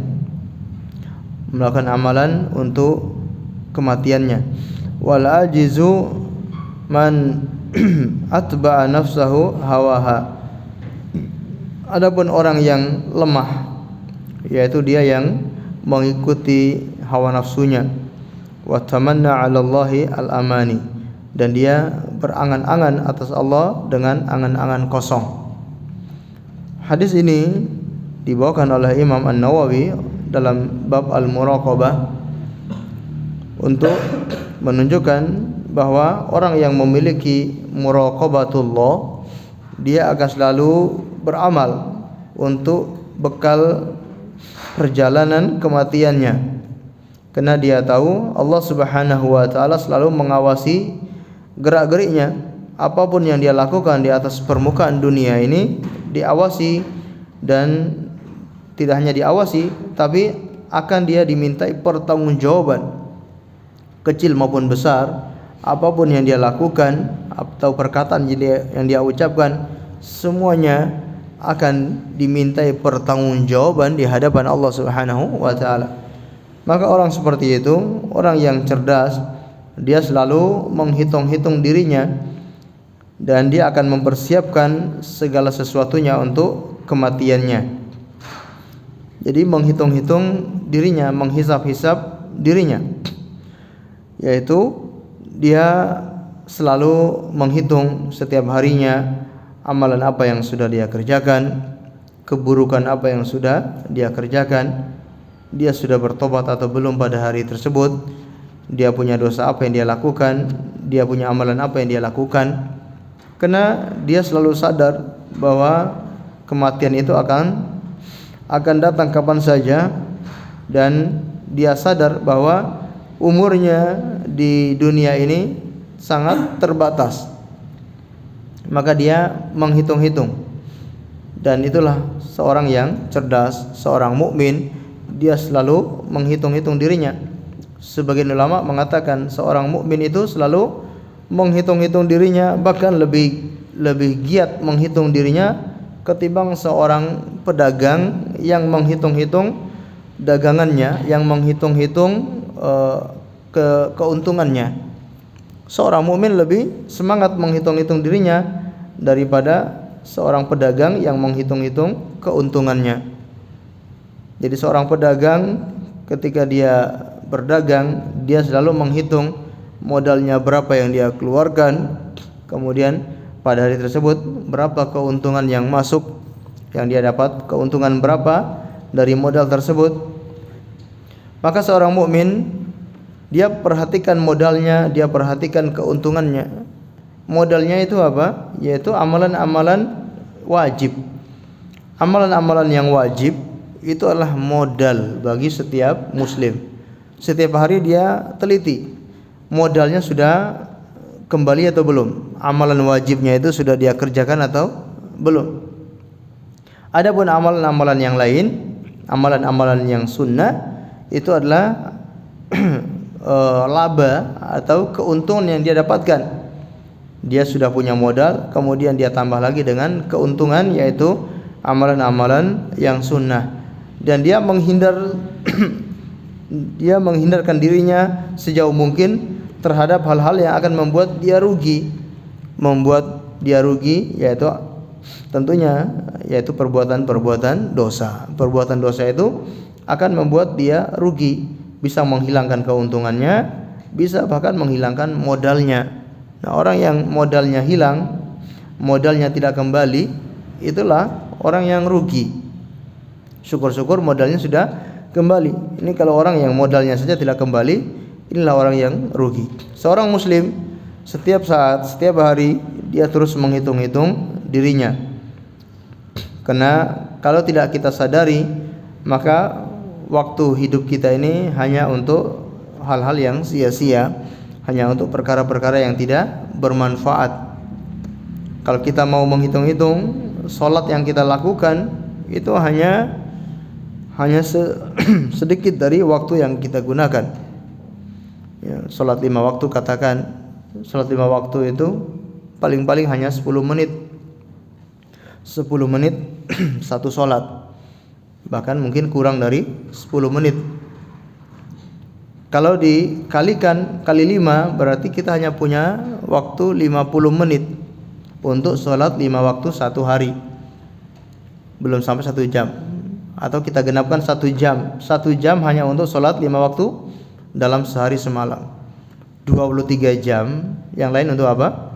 melakukan amalan untuk kematiannya. Wal ajizu man atba'a nafsahu hawaha. Adapun orang yang lemah, yaitu dia yang mengikuti hawa nafsunya. Wa tamanna 'ala Allahi al-amani, dan dia berangan-angan atas Allah dengan angan-angan kosong. Hadis ini dibawakan oleh Imam An-Nawawi dalam bab al-muraqabah untuk menunjukkan bahwa orang yang memiliki muraqabatullah, dia akan selalu beramal untuk bekal perjalanan kematiannya, karena dia tahu Allah Subhanahu wa taala selalu mengawasi gerak-geriknya. Apapun yang dia lakukan di atas permukaan dunia ini diawasi, dan tidak hanya diawasi, tapi akan dia dimintai pertanggungjawaban, kecil maupun besar. Apapun yang dia lakukan atau perkataan yang dia ucapkan, semuanya akan dimintai pertanggungjawaban di hadapan Allah Subhanahu wa taala. Maka orang seperti itu, orang yang cerdas, dia selalu menghitung-hitung dirinya, dan dia akan mempersiapkan segala sesuatunya untuk kematiannya. Jadi menghitung-hitung dirinya, menghisap-hisap dirinya, yaitu dia selalu menghitung setiap harinya amalan apa yang sudah dia kerjakan, keburukan apa yang sudah dia kerjakan, dia sudah bertobat atau belum pada hari tersebut, dia punya dosa apa yang dia lakukan, dia punya amalan apa yang dia lakukan. Karena dia selalu sadar bahwa kematian itu akan datang kapan saja, dan dia sadar bahwa umurnya di dunia ini sangat terbatas. Maka dia menghitung-hitung, dan itulah seorang yang cerdas, seorang mukmin, dia selalu menghitung-hitung dirinya. Sebagian ulama mengatakan seorang mukmin itu selalu menghitung-hitung dirinya, bahkan lebih giat menghitung dirinya ketimbang seorang pedagang yang menghitung-hitung dagangannya, yang menghitung-hitung keuntungannya. Seorang mukmin lebih semangat menghitung-hitung dirinya daripada seorang pedagang yang menghitung-hitung keuntungannya. Jadi seorang pedagang ketika dia berdagang, dia selalu menghitung modalnya berapa yang dia keluarkan, kemudian pada hari tersebut berapa keuntungan yang masuk, yang dia dapat keuntungan berapa dari modal tersebut. Maka seorang mukmin, dia perhatikan modalnya, dia perhatikan keuntungannya. Modalnya itu apa? Yaitu amalan-amalan wajib. Amalan-amalan yang wajib itu adalah modal bagi setiap muslim. Setiap hari dia teliti modalnya sudah kembali atau belum, amalan wajibnya itu sudah dia kerjakan atau belum. Adapun amalan-amalan yang lain, amalan-amalan yang sunnah, itu adalah laba atau keuntungan yang dia dapatkan. Dia sudah punya modal, kemudian dia tambah lagi dengan keuntungan, yaitu amalan-amalan yang sunnah. Dan dia dia menghindarkan dirinya sejauh mungkin terhadap hal-hal yang akan membuat dia rugi, yaitu tentunya yaitu perbuatan-perbuatan dosa. Perbuatan dosa itu akan membuat dia rugi, bisa menghilangkan keuntungannya, bisa bahkan menghilangkan modalnya. Nah, orang yang modalnya hilang, modalnya tidak kembali, itulah orang yang rugi. Syukur-syukur modalnya sudah kembali. Ini kalau orang yang modalnya saja tidak kembali, inilah orang yang rugi. Seorang muslim setiap saat, setiap hari dia terus menghitung-hitung dirinya. Karena kalau tidak kita sadari, maka waktu hidup kita ini hanya untuk hal-hal yang sia-sia, hanya untuk perkara-perkara yang tidak bermanfaat. Kalau kita mau menghitung-hitung, sholat yang kita lakukan itu hanya sedikit dari waktu yang kita gunakan. Ya, sholat 5 waktu, katakan sholat 5 waktu itu paling-paling hanya 10 menit 10 menit satu sholat, bahkan mungkin kurang dari 10 menit. Kalau dikalikan kali 5, berarti kita hanya punya waktu 50 menit untuk sholat 5 waktu satu hari, belum sampai 1 jam. Atau kita genapkan 1 jam, 1 jam hanya untuk sholat 5 waktu dalam sehari semalam. 23 jam yang lain untuk apa?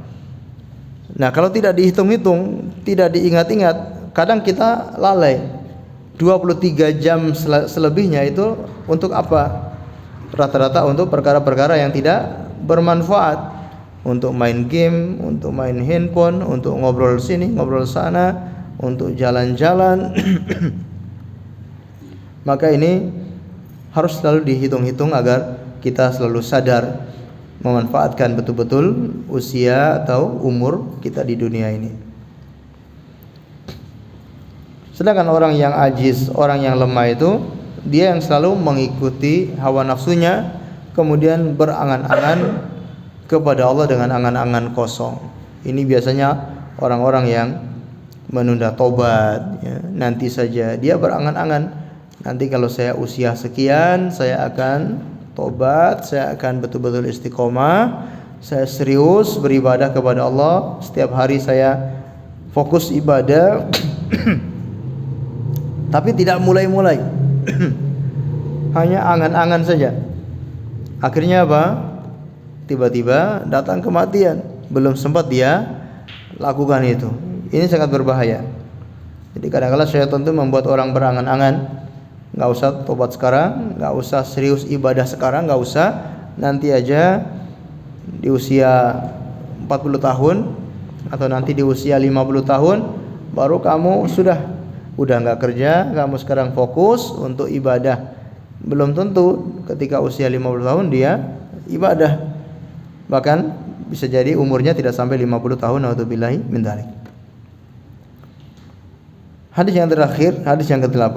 Nah, kalau tidak dihitung-hitung, tidak diingat-ingat, kadang kita lalai. 23 jam selebihnya itu untuk apa? Rata-rata untuk perkara-perkara yang tidak bermanfaat, untuk main game, untuk main handphone, untuk ngobrol sini, ngobrol sana, untuk jalan-jalan. Maka ini harus selalu dihitung-hitung agar kita selalu sadar memanfaatkan betul-betul usia atau umur kita di dunia ini. Sedangkan orang yang ajiz, orang yang lemah itu, dia yang selalu mengikuti hawa nafsunya, kemudian berangan-angan kepada Allah dengan angan-angan kosong. Ini biasanya orang-orang yang menunda tobat, ya. Nanti saja dia berangan-angan, nanti kalau saya usia sekian, saya akan tobat, saya akan betul-betul istiqomah, saya serius beribadah kepada Allah, setiap hari saya fokus ibadah. Tapi tidak mulai-mulai. Hanya angan-angan saja. Akhirnya apa? tiba-tiba datang kematian, belum sempat dia lakukan itu. Ini sangat berbahaya. Jadi kadang-kadang syaitan itu membuat orang berangan-angan, nggak usah tobat sekarang, nggak usah serius ibadah sekarang, nggak usah, nanti aja di usia 40 tahun atau nanti di usia 50 tahun baru kamu udah nggak kerja, kamu sekarang fokus untuk ibadah. Belum tentu ketika usia 50 tahun dia ibadah, bahkan bisa jadi umurnya tidak sampai 50 tahun. Nauzubillahi min dzalik. Hadis yang terakhir, hadis yang ke-8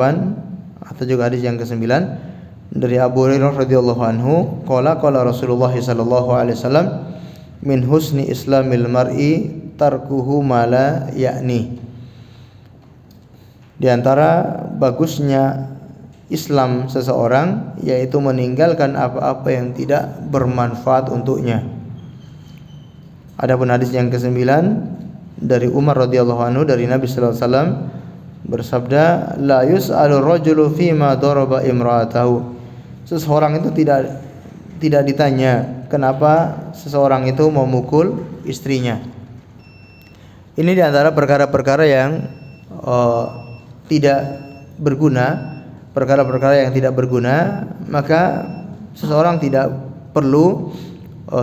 atau juga hadis yang ke-9 dari Abu Hurairah radhiyallahu anhu, qala Rasulullah sallallahu alaihi wasallam, min husni islamil mar'i tarkuhu ma la ya'ni. Di antara bagusnya Islam seseorang yaitu meninggalkan apa-apa yang tidak bermanfaat untuknya. Adapun hadis yang ke-9 dari Umar radhiyallahu anhu dari Nabi sallallahu alaihi wasallam bersabda, la yus'alu rajulu fima daraba imra'atahu. Seseorang itu tidak ditanya kenapa seseorang itu memukul istrinya. Ini di antara perkara-perkara yang tidak berguna, perkara-perkara yang tidak berguna, maka seseorang tidak perlu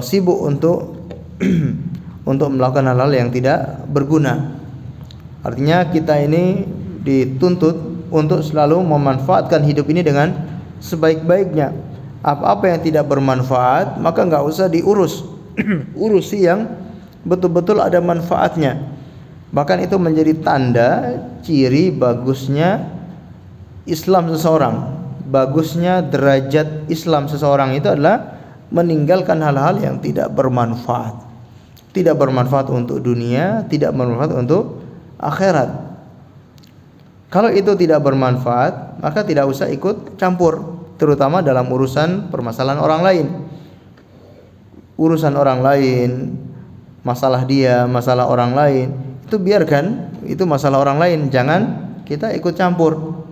sibuk untuk untuk melakukan hal-hal yang tidak berguna. Artinya kita ini dituntut untuk selalu memanfaatkan hidup ini dengan sebaik-baiknya. Apa-apa yang tidak bermanfaat maka nggak usah diurus. Urusi yang betul-betul ada manfaatnya. Bahkan itu menjadi tanda ciri bagusnya Islam seseorang. Bagusnya derajat Islam seseorang itu adalah meninggalkan hal-hal yang tidak bermanfaat. Tidak bermanfaat untuk dunia, tidak bermanfaat untuk akhirat. Kalau itu tidak bermanfaat, maka tidak usah ikut campur, terutama dalam urusan permasalahan orang lain. Urusan orang lain, masalah dia, masalah orang lain, itu biarkan, itu masalah orang lain, jangan kita ikut campur.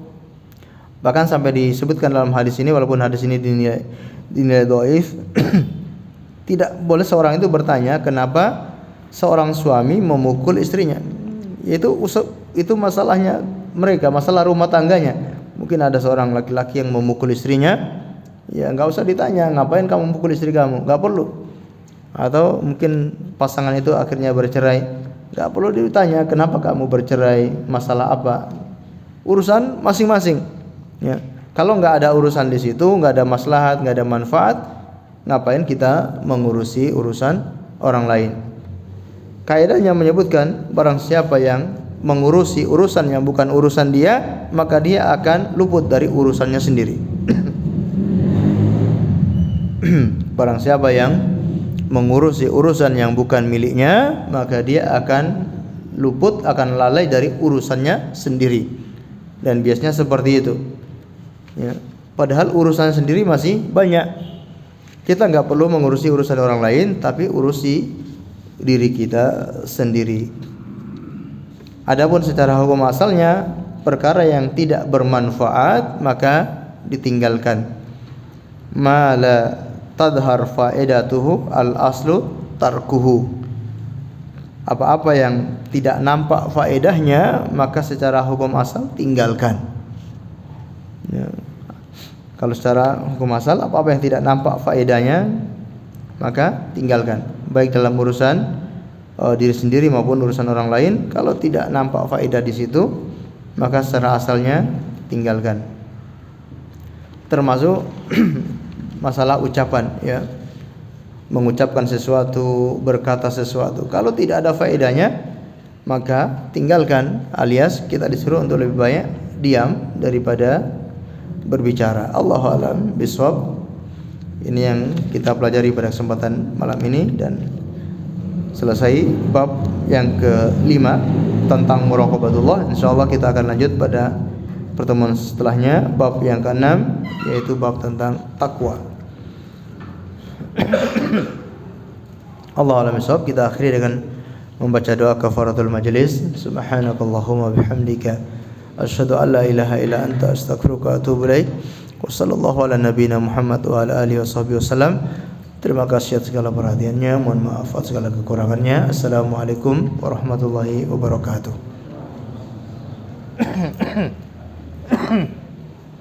Bahkan sampai disebutkan dalam hadis ini, walaupun hadis ini dinilai dhaif, tidak boleh seorang itu bertanya kenapa seorang suami memukul istrinya. Itu masalahnya mereka, masalah rumah tangganya. Mungkin ada seorang laki-laki yang memukul istrinya, ya nggak usah ditanya ngapain kamu memukul istri kamu, nggak perlu. Atau mungkin pasangan itu akhirnya bercerai, nggak perlu ditanya kenapa kamu bercerai, masalah apa, urusan masing-masing. Ya, kalau nggak ada urusan di situ, nggak ada maslahat, nggak ada manfaat, ngapain kita mengurusi urusan orang lain? Kaidahnya menyebutkan barang siapa yang mengurusi urusan yang bukan urusan dia, maka dia akan luput dari urusannya sendiri. Barang siapa yang mengurusi urusan yang bukan miliknya, maka dia akan luput, akan lalai dari urusannya sendiri. Dan biasanya seperti itu. Ya, padahal urusan sendiri masih banyak. Kita nggak perlu mengurusi urusan orang lain, tapi urusi diri kita sendiri. Adapun secara hukum asalnya, perkara yang tidak bermanfaat maka ditinggalkan. Ma la tadhar faedatuhu al aslu tarkuhu. Apa-apa yang tidak nampak faedahnya maka secara hukum asal tinggalkan. Ya. Kalau secara hukum asal apa-apa yang tidak nampak faedahnya maka tinggalkan, baik dalam urusan diri sendiri maupun urusan orang lain. Kalau tidak nampak faedah di situ, maka secara asalnya tinggalkan. Termasuk masalah ucapan, ya, mengucapkan sesuatu, berkata sesuatu. Kalau tidak ada faedahnya, maka tinggalkan. Alias kita disuruh untuk lebih banyak diam daripada berbicara. Allahu a'lam bishawab. Ini yang kita pelajari pada kesempatan malam ini, dan selesai bab yang ke-5 tentang muraqabatullah. Insyaallah kita akan lanjut pada pertemuan setelahnya, bab yang ke-6 yaitu bab tentang takwa. Allahu a'lam bishawab. Kita akhiri dengan membaca doa kafaratul majlis. Subhanakallahumma bihamdika asyhadu an la ilaha illa anta astaghfiruka wa atubu ilaik. Wassallallahu ala nabiyyina Muhammad wa ala alihi washabbihi wasallam. Terima kasih atas segala perhatiannya. Mohon maaf atas segala kekurangannya. Assalamualaikum warahmatullahi wabarakatuh.